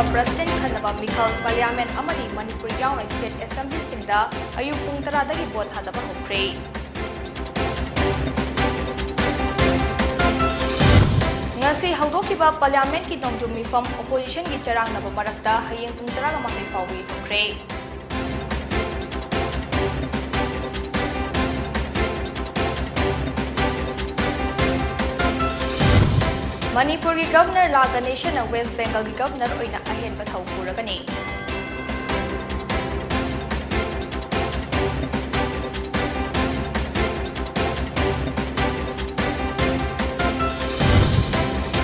President Khanaba Mikhal Parliament amadi Manipuri yauna State Assembly singda ayuk pung 10 dagi vote thadaba hokre. Ngasi haudokiba Parliament ki nongdum mifam opposition ki charang naba marakta hayeng pung 10 ga mahi pawi hokre. Manipuri Governor Laga Nation and West Bengal Governor oina ahen bathau puragani.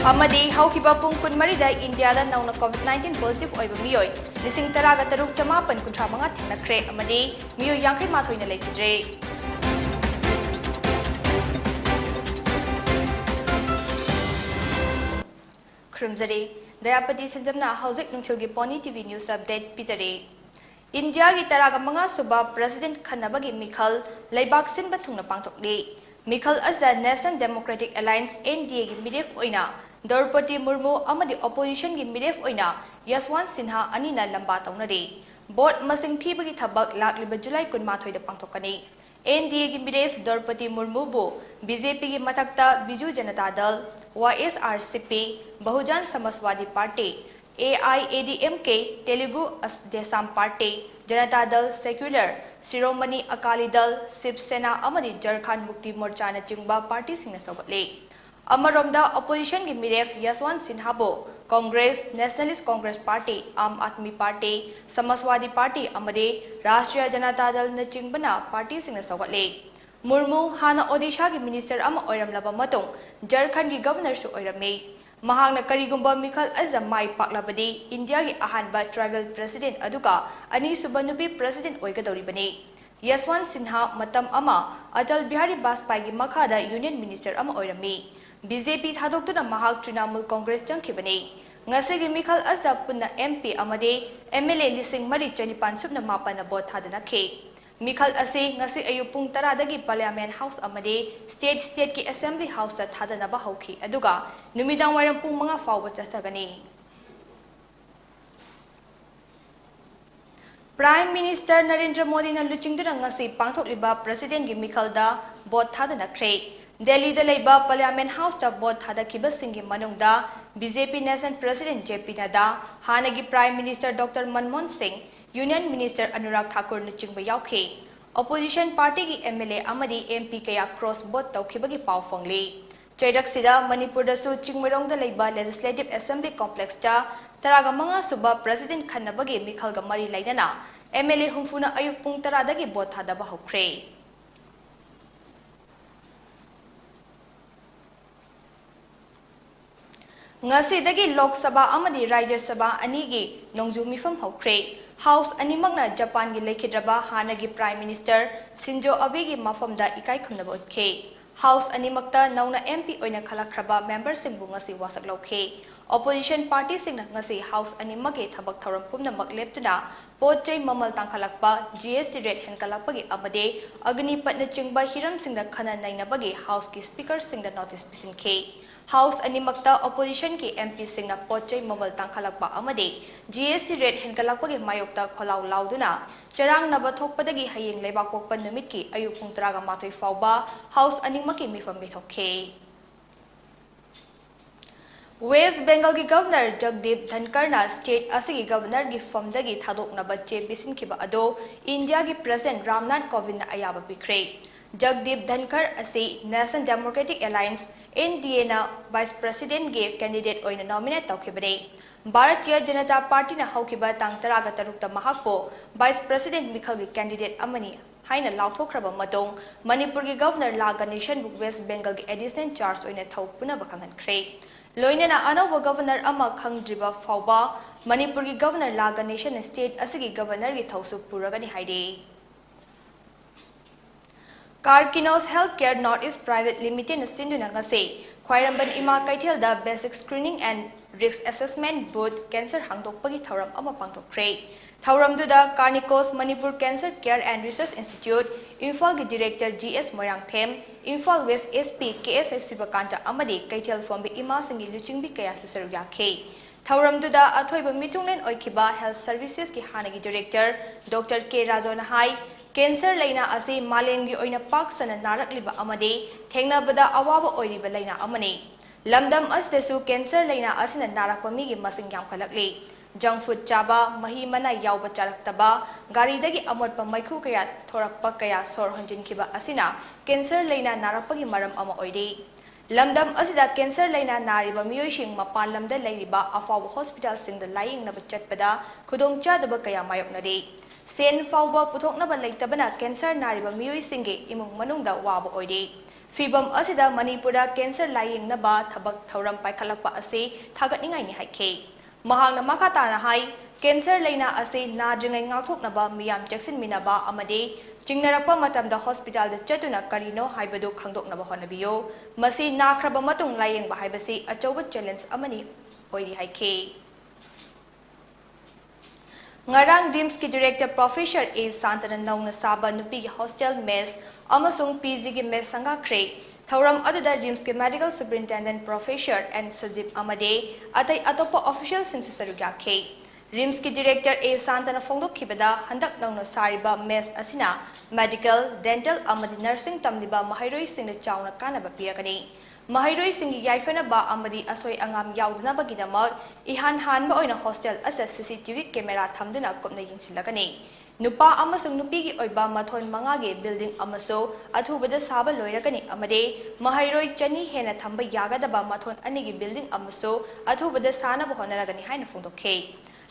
Amadi haukiba pung kunmari da India da nauna COVID-19 positive oiba miyoi lising taraga taruk chamapan kuntra mga thinakre amadi miyoi yangkai mathoi na lekidre. Krumzari, Dayapati SENJAM na Hausik Nungtilgi PONYTV News Update Pizari. India gi taraga mga suba President Khanaba gi Mikhal laibak sin bathung na pangtokli. Mikhal as the National Democratic Alliance NDA gi midef oina Draupadi Murmu amadi opposition gi midef oina Yaswant Sinha anina lamba taunari. Bot masing thibagi thabak lakliba July 18 da pangtokani. NDA gi midef Draupadi Murmu bu BJP gi mathakta Biju Janata Dal YSRCP, Bahujan Samaswadi Party, AIADMK, Telugu Desam Party, Janata Dal Secular, Shiromani Akali Dal, Shiv Sena Amadi Jharkhand Mukti Morcha na chingba party singna sobatle. Amaromda opposition gi miref Yaswant Sinha bo Congress, Nationalist Congress Party, Aam Aadmi Party, Samaswadi Party amade Rashtriya Janata Dal na chingbana party singna sobatle. Murmu hana Odisha ki minister ama oiramlaba matong Jharkhand ki governor su oirame. Mahang na karigumba Mikhal azam mai paklabadi India ki ahanba tribal president aduka ani subanubi president oigadoribani. Yaswant Sinha matam ama Atal Bihari Vajpayee ki makhada union minister ama oirame. BJP thadokuna mahak Trinamool Congress changkhibani. Ngasigi Mikhal azda punna MP amade MLA lising mari chanipan subna mapa na vote thadana khe. Mikhal ase ngasi ayupung 10 dagi Parliament House amade state ki Assembly House ta thadanaba hauki aduga numidang waram pung mga fawba tathagani. Prime Minister Narendra Modi na luchingdura ngasi pangthokliba President gi Mikhal da vote thadana kre. Delhi da leiba Parliament House ta vote thadakiba singi manungda BJP National President JP Nadda hanagi Prime Minister Dr. Manmohan Singh Union Minister Anurag Thakur na chingba yaukhe. Opposition Party ki MLA amadi MP kaya cross vote tawkhibagi paw phangli. Chairak sida Manipur da su chingmarong da leiba Legislative Assembly Complex ta taraga mga suba President Khanabagi Mikhal ga mari lainana MLA humfuna ayuk pung 10 dagi vote thadaba hokre. Ngasi dagi Lok Sabha amadi Rajya Sabha anigi nongju mifam hokre. House animagna Japan gi lekhidraba hanagi Prime Minister Shinzo Abe gi mafamda ikai khumnaba utke. House animakta nauna MP oina khalakhraba members singbu ngasi wasak lokhe. Opposition party singna ngasi House animage thabak thoram pumna makleptuna potchai mamal tangkhalakpa GST rate henkalakpagi amade agni patna chingba hiram singda khana nainabagi House ki speaker singda notice pisinke. House animakta opposition ki MP singna potchai mamal tangkhalakpa amade GST rate henkalakpagi mayokta kholaw lauduna charang naba thokpadagi hayeng leibak pokpa numit ki ayuk pung 10 fawba House animaki mifam bithokhe. West Bengal ki Governor Jagdeep Dhankar na state asigi Governor gi famdagi thadoknaba che bisinkiba ado India gi President Ramnath Kovind na ayaba pikre. Jagdeep Dhankar asi National Democratic Alliance NDA na Vice President gi candidate oina nominate tawkhibare. Bharatiya Janata Party na haukiba tang 13 mahakpo Vice President Mikhal gi candidate amani haina lauthokraba matong Manipur gi Governor Laga Nation bu West Bengal gi additional charge oina thawpuna bakhangan khre. Loinena anova Governor ama khangdriba fawba Manipur gi Governor Laga Nation State asigi Governor gi thawsu puragani haide. Karkinos Healthcare Northeast Private Limited na sinduna ngase khwairamban ima kaithel da basic screening and risk assessment booth cancer hangdokpagi thoram ama pangthokre. Thauramduda Karnikos Manipur Cancer Care and Research Institute, Imphal gi Director GS Moirangthem, Imphal West SP KSS Sibakanta amadi Kaithel Fombi Ima Singi Luchingbi Kaya Susaru Yakhe. Thauramduda athoiba mitunglen oikiba Health Services ki hanagi Director Dr. K. Rajona hai Cancer laina asi malengi oina paksana narakliba amade thengnabada awaba oiriba laina amani lamdam asdesu cancer laina asina narakpa migi masing yamkhalakli junk food chaba mahi mana yauba charaktaba garidagi amotpa maikhu kaya thorakpa kaya sor honjinkiba asina cancer laina narakpagi maram ama oiri lamdam asida cancer laina nariba miyoising mapan lamda lairiba afawa hospital singda layingnaba chatpada khudongchadaba kaya mayoknari Sen fauba puthoknaba leitabana cancer nariba miyoisingi imung manungda waba oiri Fibam asida Manipura cancer layingnaba thabak thauram paikhalakpa ase thagatningai ni haike mahangna makata na hai cancer laina ase nadringai ngakthoknaba miyam jaksin minaba amade chingnarapa matamda hospital da chatuna karino haibadu khangdoknaba honabiyo masi nakraba matung layengba haibasi achoba challenge amani oiri haike Ngarang DIMS ki Director Professor A. Santana Nauna Saba Nupi ki Hostel Mess amasung PG ki Mess sanga kre Thauram adada DIMS ki Medical Superintendent Professor N. Sajib Amade atai atopa official sinsu sarugya ke RIMS ki Director A. Santana Fongdok kibada handak nauna sariba Mess asina Medical, Dental amadi Nursing tamliba mahairoi singna chauna kanaba piyakani Mahairoi singi yaifana ba amadi asoi angam yaudna bagidamot ihan hanba oina hostel asa CCTV camera thamduna kopna yingsilagani nupa amasung nupi gi oiba mathon mangage building amaso athubada saba loiragani amade mahairoi chani hena thamba yagadaba mathon anigi building amaso athubada sana ba honaragani haina phongdokhe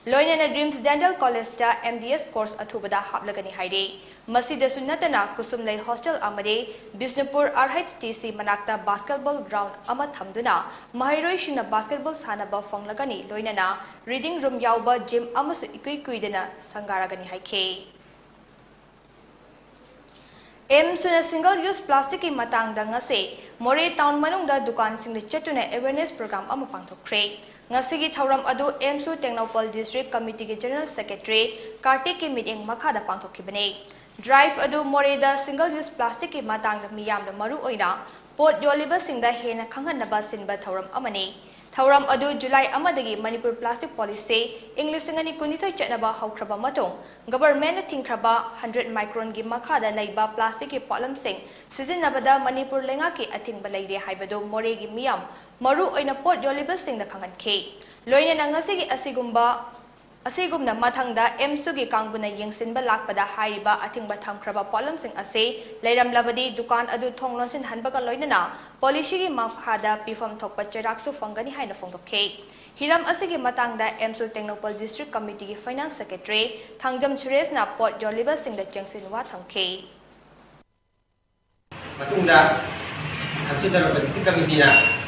Loinana Dreams Dental College ta MDS course athubada haplagani haire masida sunnatana kusumlai hostel amade Bisnupur RHTC manakta basketball ground ama thamduna mahairoi shina basketball sanaba fanglagani loinana reading room yauba gym amasu ikui kuidana sangaragani haike Suna single use plastic ki matang da ngase More town manungda dukan sing chatuna awareness program ama pangthokre ngasigi thauram adu Su Technopol District Committee ki General Secretary Kartik ki meeting makhada pangthokhibane drive adu more da single use plastic ki matang da miyam da maru oina pot yoliba singda hena khanghanaba sinba thauram amani Thauram adu July amadagi Manipur plastic policy English ngani kunithoi chatnaba haukraba matong government thingkraba 100 micron gi makhada laiba plastic ki polam sing sizinabada Manipur lenga ki athingba leire haibado more gi miyam maru oina pot yoliba sing da khangan khe loina nangasi gi asigumna mathangda Su gi kangbuna yengsinba lakpada hariba athingba thamkraba polam sing ase leiram labadi dukan adu thonglon sin hanbaga loinana policy gi makhada pifam thokpa cheraksu fangani haina phongdokhe hiram asigi matangda Su Technopol District Committee gi Finance Secretary Thangjam Suresh na pot yoliba sing da chengsinwa thangkhe matungda Hamsidar District Committee na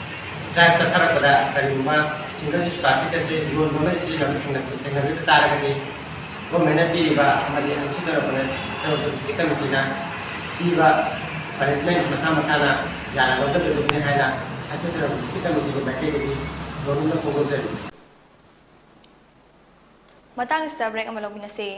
drive satharakada karima single use plastic ase drone dona isi lam thengna taragani government piba amadi Hamsidar District Committee na piba punishment masana yana lojak dudukne haina Hamsidar District Committee ko baike gi government ko gojari matang sta break amalogina se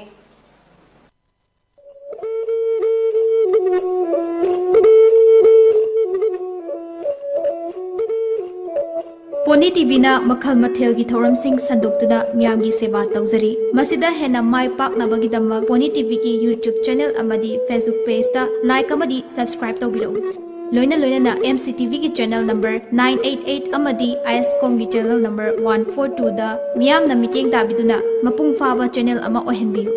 PONYTV na makhal mathel gi thoram sing sandoktuda miyam gi seba tawjari masida hena mai pak na bagi damak PONYTV ki YouTube channel amadi Facebook page ta like amadi subscribe tawbiro loina na MCTV ki channel number 988 amadi ISCOM ki channel number 142 da miyam na meeting tabiduna mapung faba channel ama ohenbiyu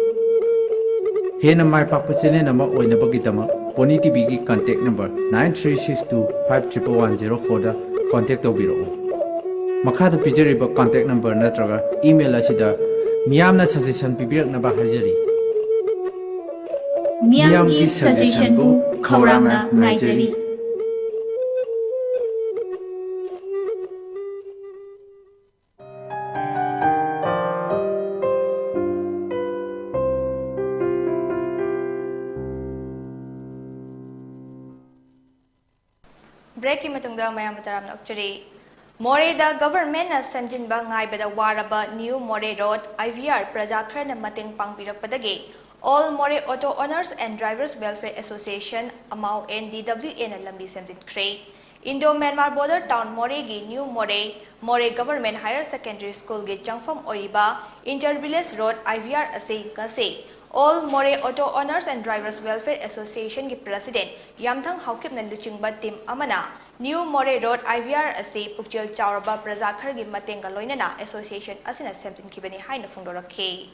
hena mai pak channel ama oina bagi damak PONYTV ki contact number 9362511104 da contact tawbiro Makada pijariba contact number natraga email asida miyamna suggestion pibiraknaba hajari miyamgi suggestion bu khawrangna ngaijari break ki matungda mayam taramna okchari More the government na sanjinba ngaibada waraba New More Road IVR Prajakar na mating pangpirakpadagi All More Auto Owners and Drivers Welfare Association Amau NDWA na lambi semjin kre Indo-Myanmar border town More gi New More Government Higher Secondary School gi Changfam Oiba Inter-Village Road IVR ase ngase All More Auto Owners and Drivers Welfare Association gi President Yamthang Haukip na luchingba team amana New More Road IVR ase Pukchel Chauraba Prazakhar gi matenga loinana association asina semtin kibani haina phongdorakhe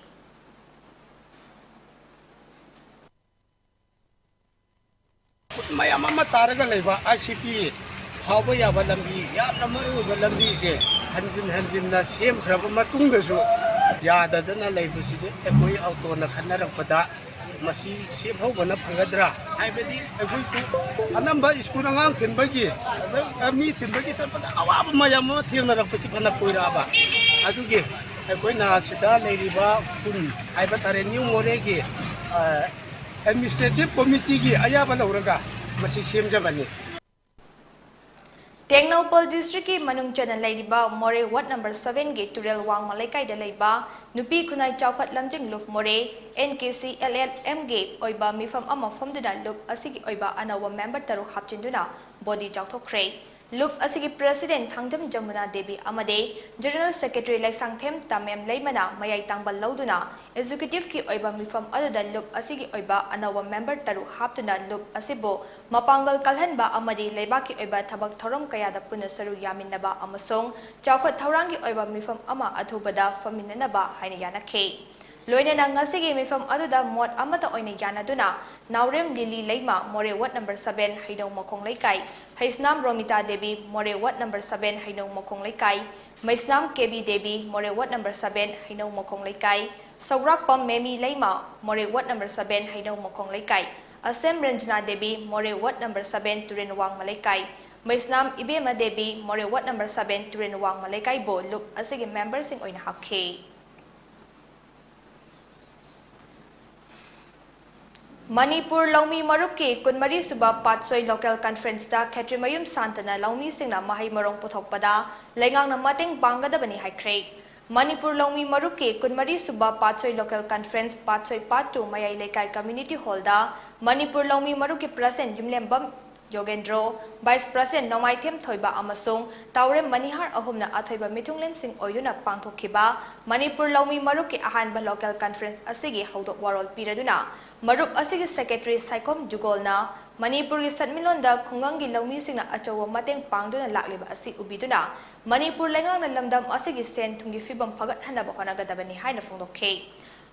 Mayam ama taraga leba ICP hawba yaba lambi yamna maruba lambi se hanjin na sem khraba matung da so yada dana leba side ekoi auto na khannarakpada masi sem hawba na phagadra haibadi ekoi su anamba school ngang thinbagi mi thinbagi sarpada awaba mayam ama thengnarakpasi phana poiraba aduge ekoi na sida leiriba kun haiba tare new more gi Administrative Committee gi ayaba lauraga masi semjabani Tengnopal District ki manungchana laiba More Ward number 7 gi Turel Wang Malaikai da laiba Nupi Kunai Chawkhat Lamjing Luf More NKC LLM gi oiba mifam ama famduna loop asigi oiba anawa member taru hapchinduna body chawthokre Loop asigi President Thangdam Jamuna Devi Amade General Secretary Laisangthem Tamem Laimana Mayai Tangbal Lauduna Executive ki oiba mifam adada loop asigi oiba anawa member taru haptuna loop asibo Mapangal Kalhanba Amadi Laibaki oiba Tabak Thorom Kayada Punasaru Yaminaba Amasong Chawkhat Thaurangi oiba mifam ama athubada faminanaba haina yanakhe Loina ngasigi mifam aduda mod amata oina yanaduna Naurem Lili Leima More Ward number 7 Haidong Mokong Laikai Haisnam Romita Devi More Ward number 7 Haidong Mokong Laikai Maisnam KB Devi More Ward number 7 Haidong Mokong Laikai Sawrak Pam Memi Leima More Ward number 7 Haidong Mokong Laikai Asem Ranjana Devi More Ward number 7 Turinwang Malaikai Maisnam Ibema Devi More Ward number 7 Turinwang Malaikai Bo Loop asigi members sing oina hapke Manipur Laumi Maruki Kunmari Suba Patsoi Local Conference da Ketrimayum Santana Laumi Singna Mahai Marong Puthokpada Lengang na mating Bangadabani Haikre Manipur Laumi Maruki Kunmari Suba Patsoi Local Conference Patsoi Patu Mayai Lekai Community Hall da Manipur Laumi Maruki President Yumlembam Yogendro Vice President Nomaithem Thoiba Amasung Taure Manihar Ahumna Athoiba Mithunglen Sing Oyuna Pangthokhiba Manipur Laumi Maruki Ahanba Local Conference asigi Haudok Warol Piraduna Marup asigi Secretary Saikom Jugolna Manipur gi Satmilonda Khungangi Laumi Singna Achawa Mateng Pangduna Lakliba asi ubiduna Manipur Lengang na lamdam asigi Sen Thungi Fibam Phagat Hanaba Honagadabani haina phongdokhe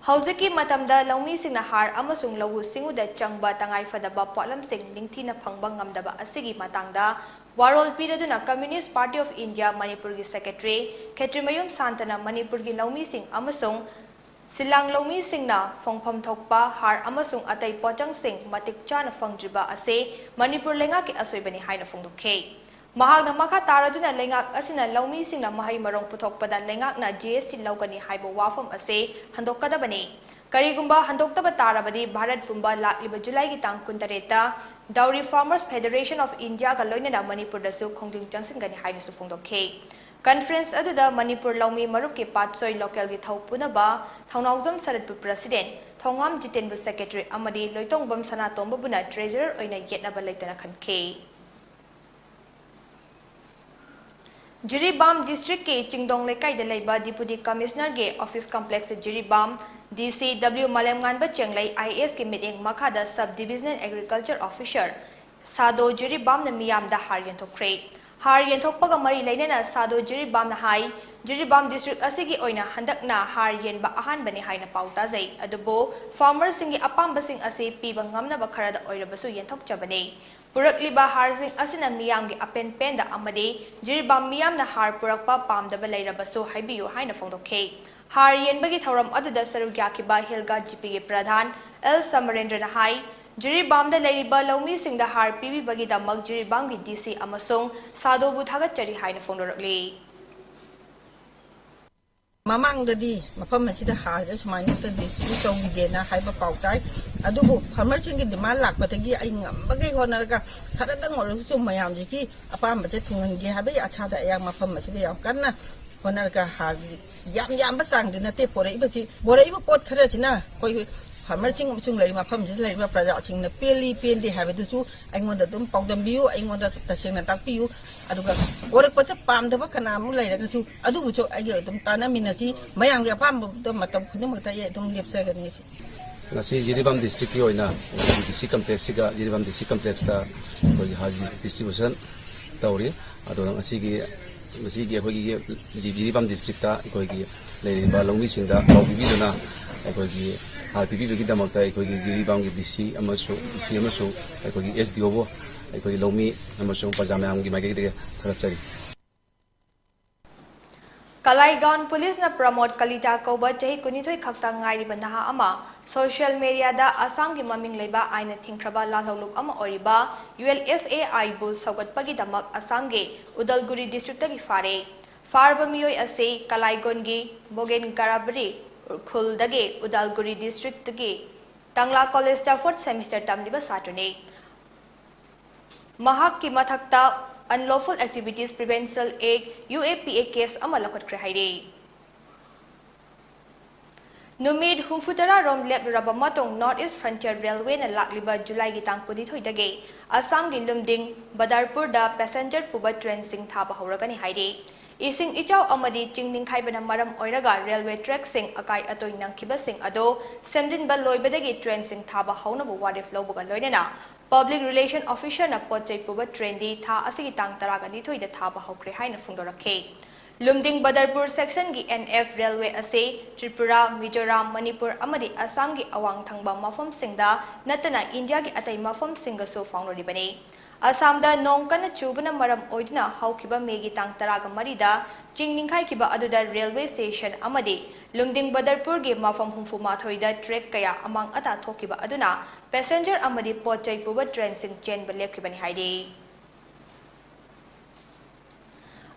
Hauziki matamda Laumi Singna har amasung lawu singuda changba tangai fadaba potlam sing ningthina phangba ngamdaba asigi matangda Warol Piraduna Communist Party of India Manipur gi Secretary Ketrimayum Santana Manipur gi Laumi Sing amasung Silang Laumi Singna Phongpham Thokpa har amasung atai pochang sing matik chana phangdriba ase Manipur lenga ki asoibani haina phongdokhe Mahag na makha taraduna lengak asina Laumi Singna mahai marong puthokpada lengak na GST laukani haibo wafam ase handokadabani Karigumba handoktaba tarabadi Bharat Pumba lakliba July gi tang 13 Dowry Farmers Federation of India ga loinana Manipur dasu khongding changsingani haina su phongdokhe Conference aduda Manipur Laumi Maruki Patsoi Local gi thaupunaba Thaunaujam Saratpu President Thongam Jitenbu Secretary amadi Loitongbam Sanatomba buna Treasurer oina yetnaba leitana khanke Jiribam District ke Chingdong Lekai de Laiba Deputy Commissioner ge Office Complex Jiribam DCW Malemnganba Chenglai IS ke meeting Makhada Subdivisional Agriculture Officer Sado Jiribam na miyam da Haryan Thokre Haryan Thokpaga mari lainana Sado Jiribam na hai Jiribam District asigi oina handakna Haryan ba ahan bani haina pauta zai adubo farmers singi apamba sing ase piba ngamna ba kharada oirabasu yenthok chabane Purakliba har sing asina miyam gi apen penda amade Jiribam miyam na har purakpa pamdaba leirabasu haibiyu haina phongdokhe har yenbagi thoram aduda sarugyakiba Hilga GP ge Pradhan L Samarendra na hai Jiribam da leiriba Laumi sing da har pibi bagi damak Jiribam gi DC amasung Sado bu thagat chari haina phongdorakle Mamang dadi mafam masida har ja sumani ta DC tawidena haiba pautai adubu farmer singi demand lakpatagi ai ngambage honarga kharadang oru mayam jiki apam bate thungange habe achada yang mafam masida yam kanna honarga har yam basang dina te porei bachi borei pot khara china koi farmerching amsung lari mafam jis lari ma praja sing na peli pendi have du chu aingonda dum paudambiu aingonda taseng na takpiu aduga orak pacha pam da kana mu lai ra chu adu bu chu ai dum tana minati mayang ya pam dum matam khunu ma ta ye dum lepsa ga ni ngasi jiribam district ki oina district complex ga jiribam district complex ta ko haji distribution tawri ado ngasi gi ko gi jiribam district ta ko gi leiba longmi singda awbi duna ko gi RPP gi damakta ko gi jiribam gi DC amasu ko gi SDO bo ko gi longmi amasu pajamam gi magi de tharachari Kalaigaon Police na promote Kalita Koba Jahi Kunithoi Khakta Ngairi Banaha Ama Social Media da Assam gi maming leiba aina thingkraba lalholuk ama oriba ULFAI bu Saugat Pagi Damak Assam ge Udalguri district gi fare Farba miyoi ase Kalaigaon gi Bogen Garabri Khul dage Udalguri district gi Tangla College da 4th semester tamdiba Saturday Mahak ki mathakta Unlawful Activities Prevention Act UAPA case ama lakhatkre haire Numid humfutara rom lep rabamatong North East Frontier Railway na lakliba July gi tang kuni thoidage Assam gi lumding Badarpur da passenger puba train sing thaba horagani haire Ising ichaw amadi chingning khaibana maram oiraga railway track sing akai atoi nangkiba sing ado semdin ba loibadagi train sing thaba hauna bu wadi flow buga loinena Public Relation Officer na Pochai Puba Trendy Tha Asigi Tang Taragani Thoida Thaba Hokre Haina Fundorakhe Lumding Badarpur section gi NF Railway ase Tripura, Mizoram, Manipur amadi Assam gi awang thangba mafam singda natana India gi atai mafam singa so faungribani Assam da nong kana chubana maram oidina haukiba megi tang taraga marida chingninghai kiba aduda railway station amadi Lumding Badarpur gi mafam humfu mathoida track kaya amang ata thokiba aduna passenger amadi pochai puba train sing chain balekibani haide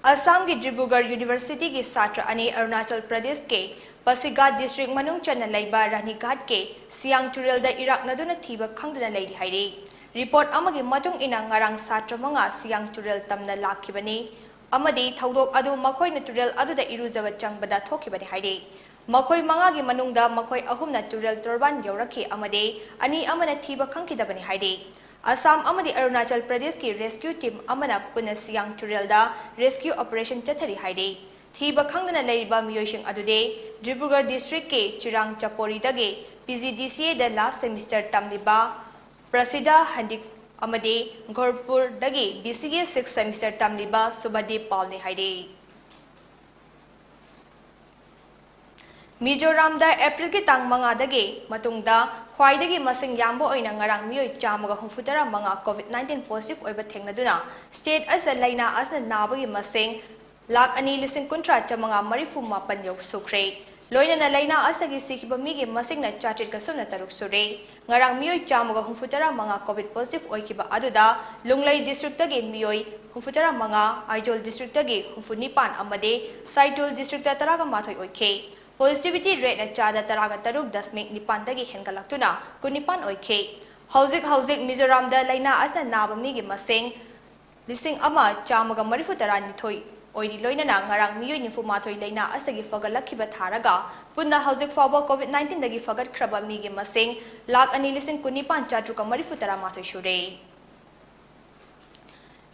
Assam gi Dibrugarh University gi Satra ani Arunachal Pradesh ke Pasighat district manung chana laiba Ranighat ke Siang Turel da Iraq naduna thiba khangdana leidi haide Report amagi matung ina ngarang Satra manga Siang Turel tamna lakhibani amadi thaudok adu makhoi na Turel adu da irujawa changbada thokibani haide Makhoi manga gi manungda makhoi ahumna Turel Torban yaurakhi amade ani amana thiba khangkidabani haide Assam amadi Arunachal Pradesh ki rescue team amana puna Siang Turel da rescue operation chathari haide thiba khangdana leiba miyoishing adude Dibrugarh district ke Chirang Chapori dage PGDCA da last semester tamliba Prasida Handik amade Ghorpur dage BCA 6th semester tamliba Subhadeep Paul ne haide Mizoram da April ki tang manga dage matungda khwaidagi masing yambo oina ngarang miyoi chamaga humfutara manga COVID-19 positive oiba thengnaduna state asa laina asna nabagi masing lak ani lising kuntra chamanga marifu mapan yau sukre loina na laina asagi sikiba migi masing na charted ka sumna taruk sure ngarang miyoi chamaga humfutara manga COVID positive oikiba aduda lunglai district dage miyoi humfutara manga Aizol district dage humfunipan amade Saitul district da taraga mathoi oike Positivity rate na chada taraga taruk dasmik nipan dagi hengalaktuna kunipan oike. Hausik Mizoram da laina asna nabami gi masing lising ama chamaga marifu tara nithoi oidi loina na ngarang miyoi nifu mathoi laina asagi fagalakhiba tharaga punna hausik faba COVID-19 dagi fagat khraba mi gi masing lak ani lising kunipan chatruka marifu tara mathoi shure.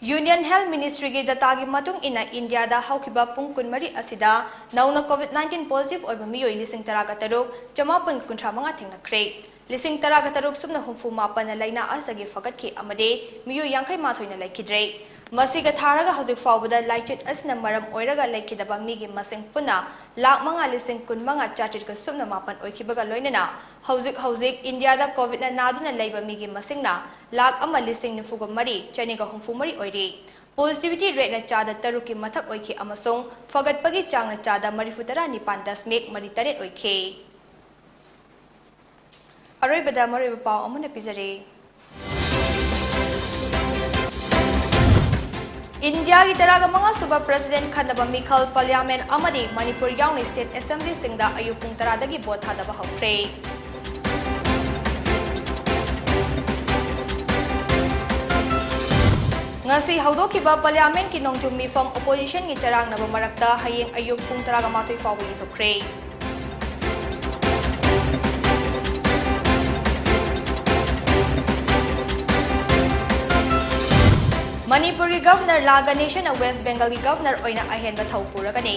Union Health Ministry ge data gi matung ina India da haukiba pung kunmari asida nauna COVID-19 positive oiba miyoi lising taraga taruk chamapun kuntra manga thengnakhre lising taraga taruk sumna humfu mapan na laina asagi fagat ki amade miyoi yankai mathoina laikidre masiga tharaga haujik fawbada laichit asna maram oiraga laikidaba migi masing puna lak manga lising kun manga chatit ka sumna mapan oikibaga loinana haujik India da COVID na naduna laiba migi masingna lak ama lising nifuga mari chaniga humfu mari oiri positivity rate na chada taruki mathak oiki amasong fagat pagi chang na chada marifutara nipan dasmik mari taret oike aroi bada mari pau amuna pizare India ki taraga mga suba President Khanaba Mikhal Parliament amadi Manipur yauni State Assembly singda ayupung taradagi bot hadaba hokre Ngasi haudokiba Parliament ki nongtum mifam opposition gi charang naba marakta hayeng ayuk pung taraga matoi fawi thokre Manipuri Governor Laga Nation West Bengal Governor oina ahen ba thau puragani.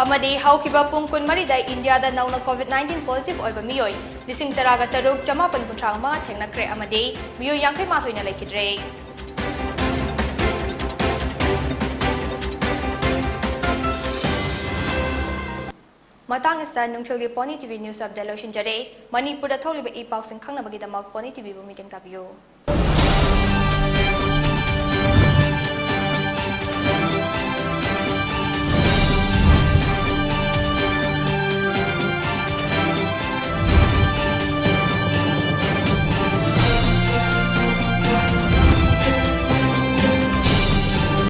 Amadi haukiba pung kun marida India da nauna COVID-19 positive oiba miyoi lising taraga taruk jama panpunchang mga thengna kre amadi miyoi yangkay mathoy na laikidre. Matang ista nungthilgi PONYTV News Update lo shinjare Manipur da tholiba ipaw sing khangna bagi damak PONYTV bu meeting tabiyo.